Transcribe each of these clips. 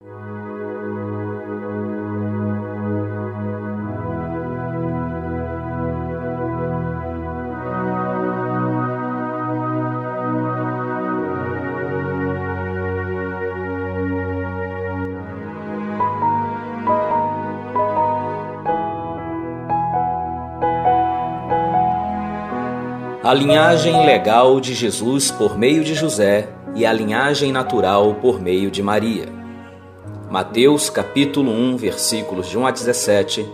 A linhagem legal de Jesus por meio de José e a linhagem natural por meio de Maria. Mateus capítulo 1, versículos de 1 a 17,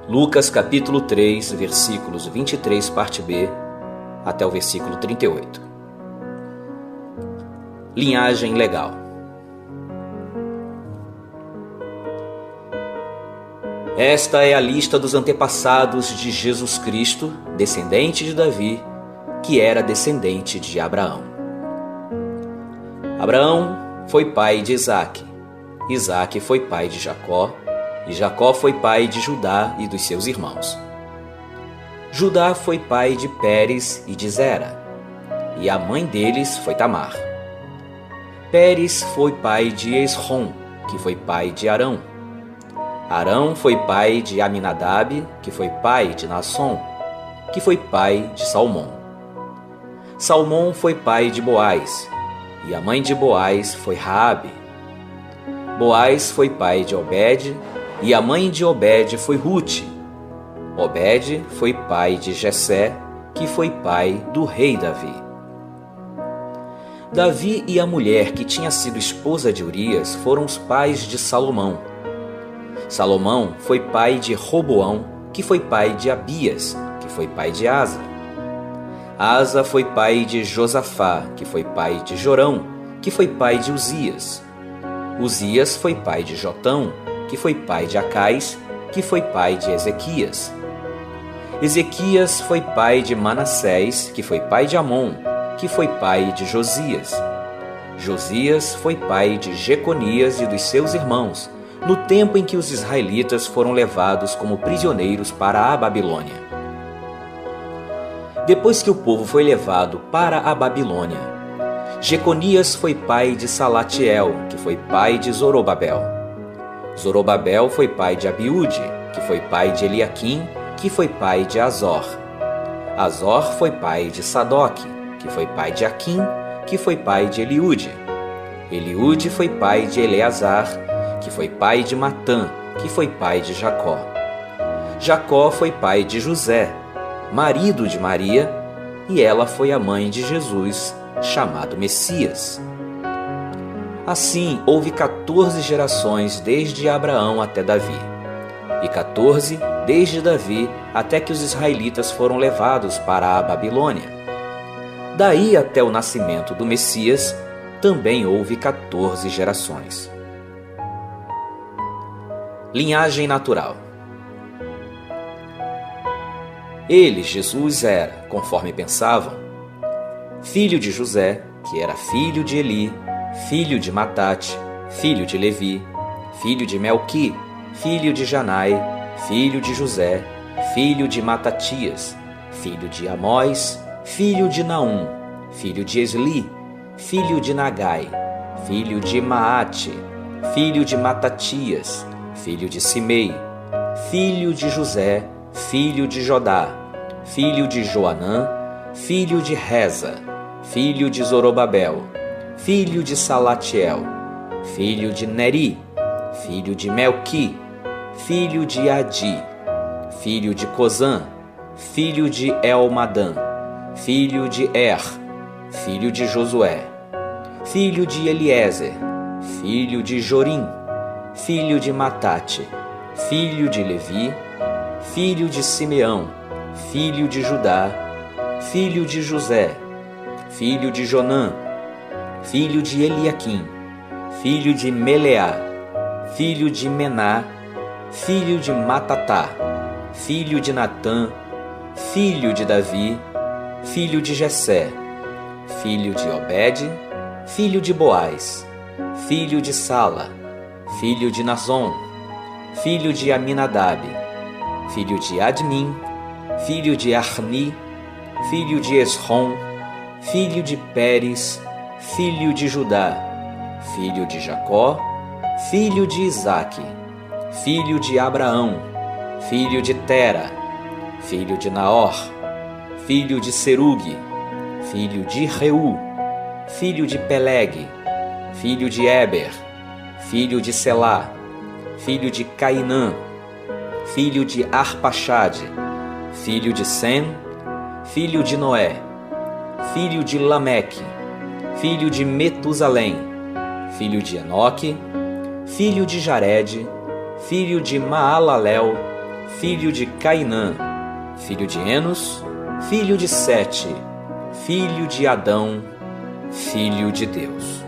Lucas capítulo 3, versículos 23, parte B, até o versículo 38. Linhagem legal. Esta é a lista dos antepassados de Jesus Cristo, descendente de Davi, que era descendente de Abraão. Abraão foi pai de Isaque, Isaque foi pai de Jacó, e Jacó foi pai de Judá e dos seus irmãos. Judá foi pai de Pérez e de Zera, e a mãe deles foi Tamar. Pérez foi pai de Esrom, que foi pai de Arão. Arão foi pai de Aminadab, que foi pai de Naasson, que foi pai de Salmão. Salmão foi pai de Boaz, e a mãe de Boaz foi Raabe. Boaz foi pai de Obed, e a mãe de Obed foi Rute. Obed foi pai de Jessé, que foi pai do rei Davi. Davi e a mulher que tinha sido esposa de Urias foram os pais de Salomão. Salomão foi pai de Roboão, que foi pai de Abias, que foi pai de Asa. Asa foi pai de Josafá, que foi pai de Jorão, que foi pai de Uzias. Uzias foi pai de Jotão, que foi pai de Acais, que foi pai de Ezequias. Ezequias foi pai de Manassés, que foi pai de Amon, que foi pai de Josias. Josias foi pai de Jeconias e dos seus irmãos, no tempo em que os israelitas foram levados como prisioneiros para a Babilônia. Depois que o povo foi levado para a Babilônia, Jeconias foi pai de Salatiel, que foi pai de Zorobabel. Zorobabel foi pai de Abiúde, que foi pai de Eliaquim, que foi pai de Azor. Azor foi pai de Sadoque, que foi pai de Aquim, que foi pai de Eliúde. Eliúde foi pai de Eleazar, que foi pai de Matã, que foi pai de Jacó. Jacó foi pai de José, marido de Maria, e ela foi a mãe de Jesus, chamado Messias. Assim, houve 14 gerações desde Abraão até Davi, e 14 desde Davi até que os israelitas foram levados para a Babilônia. Daí até o nascimento do Messias, também houve 14 gerações. Linhagem natural. Ele, Jesus, era, conforme pensavam, filho de José, que era filho de Eli, filho de Matate, filho de Levi, filho de Melqui, filho de Janai, filho de José, filho de Matatias, filho de Amós, filho de Naum, filho de Esli, filho de Nagai, filho de Maate, filho de Matatias, filho de Simei, filho de José, filho de Jodá, filho de Joanã, filho de Reza, filho de Zorobabel, filho de Salatiel, filho de Neri, filho de Melqui, filho de Adi, filho de Cozã, filho de Elmadã, filho de filho de Josué, filho de Eliezer, filho de Jorim, filho de Matate, filho de Levi, filho de Simeão, filho de Judá, filho de José, filho de Jonã, filho de Eliaquim, filho de Meleá, filho de Mená, filho de Matatá, filho de Natã, filho de Davi, filho de Jessé, filho de Obed, filho de Boaz, filho de Sala, filho de Nazon, filho de Aminadab, filho de Admin, filho de Arni, filho de Esrom, filho de Pérez, filho de Judá, filho de Jacó, filho de Isaque, filho de Abraão, filho de Tera, filho de Naor, filho de Serugue, filho de Reu, filho de Peleg, filho de Eber, filho de Selá, filho de Cainã, filho de Arpaxade, filho de Sem, filho de Noé, filho de Lameque, filho de Metusalém, filho de Enoque, filho de Jared, filho de Maalalel, filho de Cainã, filho de Enos, filho de Sete, filho de Adão, filho de Deus.